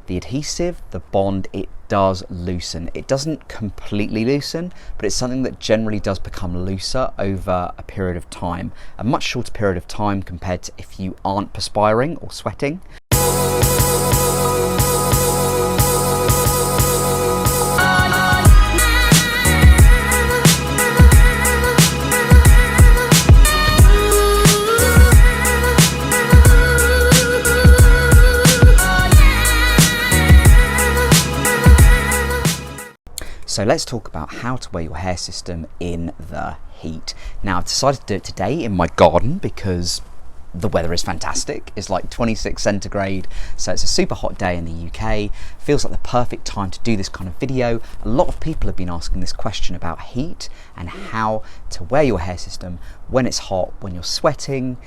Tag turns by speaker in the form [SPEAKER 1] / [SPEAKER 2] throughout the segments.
[SPEAKER 1] the adhesive, the bond, it does loosen. It doesn't completely loosen, but it's something that generally does become looser over a period of time, a much shorter period of time compared to if you aren't perspiring or sweating. So let's talk about how to wear your hair system in the heat. Now I've decided to do it today in my garden because the weather is fantastic. It's like 26 centigrade, so it's a super hot day in the UK. Feels like the perfect time to do this kind of video. A lot of people have been asking this question about heat and how to wear your hair system when it's hot, when you're sweating,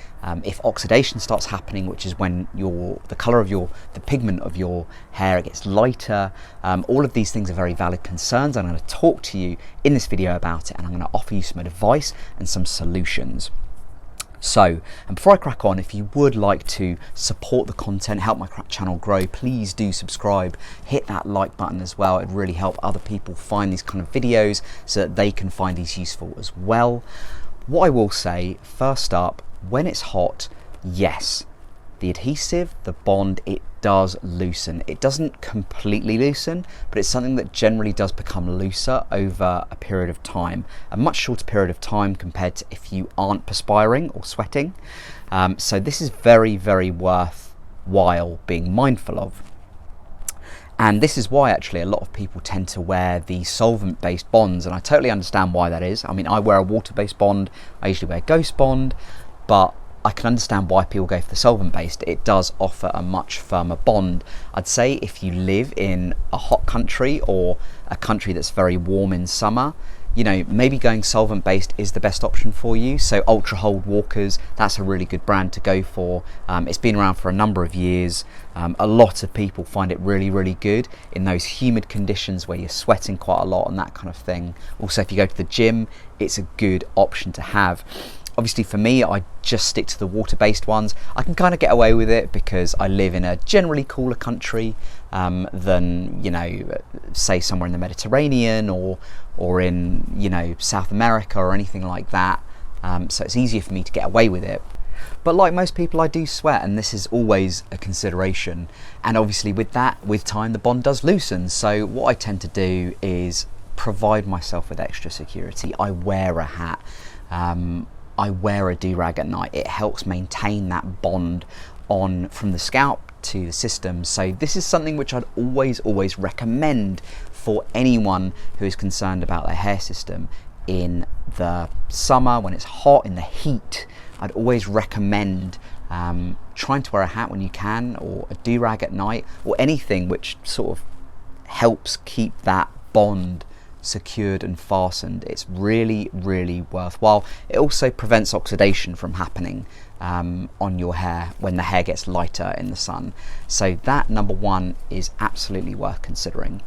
[SPEAKER 1] if oxidation starts happening, which is when the color of the pigment of your hair gets lighter. All of these things are very valid concerns. I'm going to talk to you in this video about it, and I'm going to offer you some advice and some solutions. So, and before I crack on, if you would like to support the content, help my channel grow, please do subscribe, hit that like button as well. It'd really help other people find these kind of videos so that they can find these useful as well. What I will say, first up, when it's hot, yes, the adhesive, the bond, it does loosen. It doesn't completely loosen, but it's something that generally does become looser over a period of time, a much shorter period of time compared to if you aren't perspiring or sweating. So this is very, very worthwhile being mindful of. And this is why actually a lot of people tend to wear the solvent-based bonds, and I totally understand why that is. I mean, I wear a water-based bond, I usually wear Ghost Bond, but I can understand why people go for the solvent-based. It does offer a much firmer bond. I'd say if you live in a hot country or a country that's very warm in summer, you know, maybe going solvent-based is the best option for you. So Ultra Hold Walkers, that's a really good brand to go for. It's been around for a number of years. A lot of people find it really, really good in those humid conditions where you're sweating quite a lot and that kind of thing. Also, if you go to the gym, it's a good option to have. Obviously for me, I just stick to the water-based ones. I can kind of get away with it because I live in a generally cooler country than, you know, say somewhere in the Mediterranean or in, you know, South America or anything like that. So it's easier for me to get away with it. But like most people, I do sweat, and this is always a consideration. And obviously with that, with time, the bond does loosen. So what I tend to do is provide myself with extra security. I wear a hat. I wear a do-rag at night. It helps maintain that bond on from the scalp to the system. So this is something which I'd always recommend for anyone who is concerned about their hair system in the summer when it's hot, in the heat. I'd always recommend trying to wear a hat when you can, or a do-rag at night, or anything which sort of helps keep that bond secured and fastened. It's really, really worthwhile. It also prevents oxidation from happening on your hair when the hair gets lighter in the sun. So that, number one, is absolutely worth considering.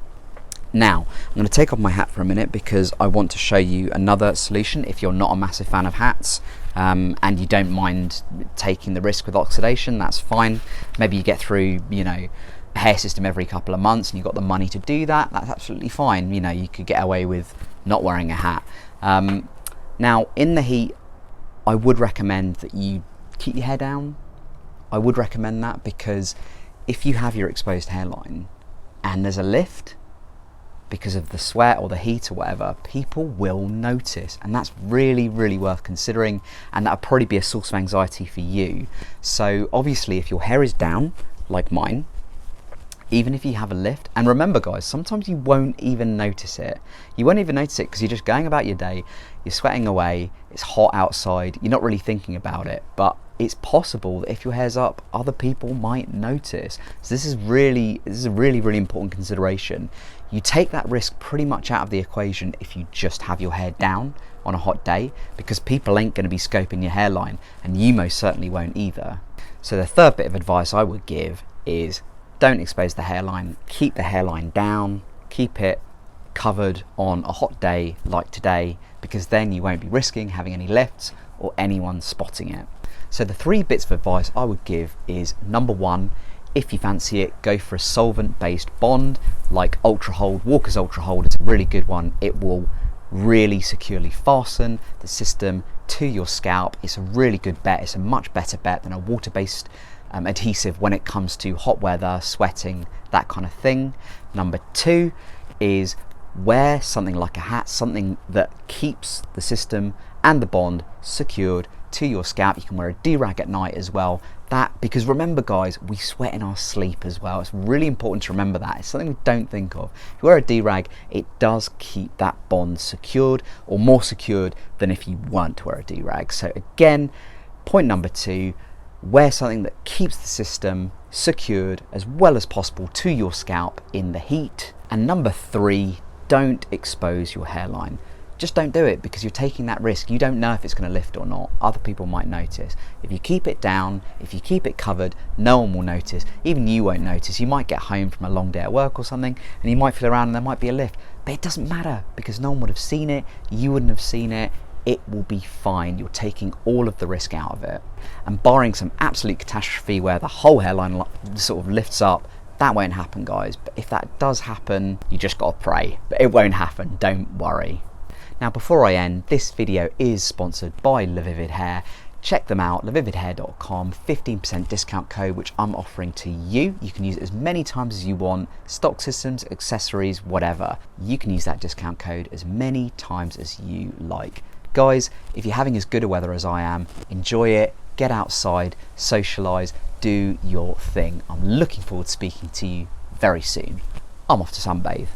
[SPEAKER 1] Now, I'm going to take off my hat for a minute because I want to show you another solution if you're not a massive fan of hats and you don't mind taking the risk with oxidation. That's fine. Maybe you get through, you know, a hair system every couple of months and you've got the money to do that. That's absolutely fine. You know, you could get away with not wearing a hat. Now, in the heat, I would recommend that you keep your hair down. I would recommend that because if you have your exposed hairline and there's a lift because of the sweat or the heat or whatever, people will notice, and that's really, really worth considering, and that'll probably be a source of anxiety for you. So obviously if your hair is down like mine, even if you have a lift, and remember guys, sometimes you won't even notice it. You won't even notice it because you're just going about your day, you're sweating away, it's hot outside, you're not really thinking about it, but it's possible that if your hair's up, other people might notice. So this is a really, really important consideration. You take that risk pretty much out of the equation if you just have your hair down on a hot day, because people ain't going to be scoping your hairline, and you most certainly won't either. So the third bit of advice I would give is don't expose the hairline. Keep the hairline down, keep it covered on a hot day like today, because then you won't be risking having any lifts or anyone spotting it. So the three bits of advice I would give is, number one, if you fancy it, go for a solvent-based bond like Ultra Hold. Walker's Ultra Hold is a really good one. It will really securely fasten the system to your scalp. It's a really good bet. It's a much better bet than a water-based adhesive when it comes to hot weather, sweating, that kind of thing. Number 2 is wear something like a hat, something that keeps the system and the bond secured to your scalp. You can wear a D-rag at night as well. Because remember guys, we sweat in our sleep as well. It's really important to remember that. It's something we don't think of. If you wear a D-rag, it does keep that bond secured, or more secured than if you weren't to wear a D-rag. So again, point number 2, wear something that keeps the system secured as well as possible to your scalp in the heat. And number 3, don't expose your hairline. Just don't do it, because you're taking that risk. You don't know if it's going to lift or not. Other people might notice. If you keep it down, if you keep it covered, no one will notice. Even you won't notice. You might get home from a long day at work or something, and you might feel around and there might be a lift. But it doesn't matter, because no one would have seen it. You wouldn't have seen it. It will be fine. You're taking all of the risk out of it. And barring some absolute catastrophe where the whole hairline sort of lifts up, that won't happen, guys. But if that does happen, you just got to pray. But it won't happen. Don't worry. Now, before I end, this video is sponsored by Levivid Hair. Check them out, levividhair.com, 15% discount code, which I'm offering to you. You can use it as many times as you want, stock systems, accessories, whatever. You can use that discount code as many times as you like. Guys, if you're having as good a weather as I am, enjoy it, get outside, socialise, do your thing. I'm looking forward to speaking to you very soon. I'm off to sunbathe.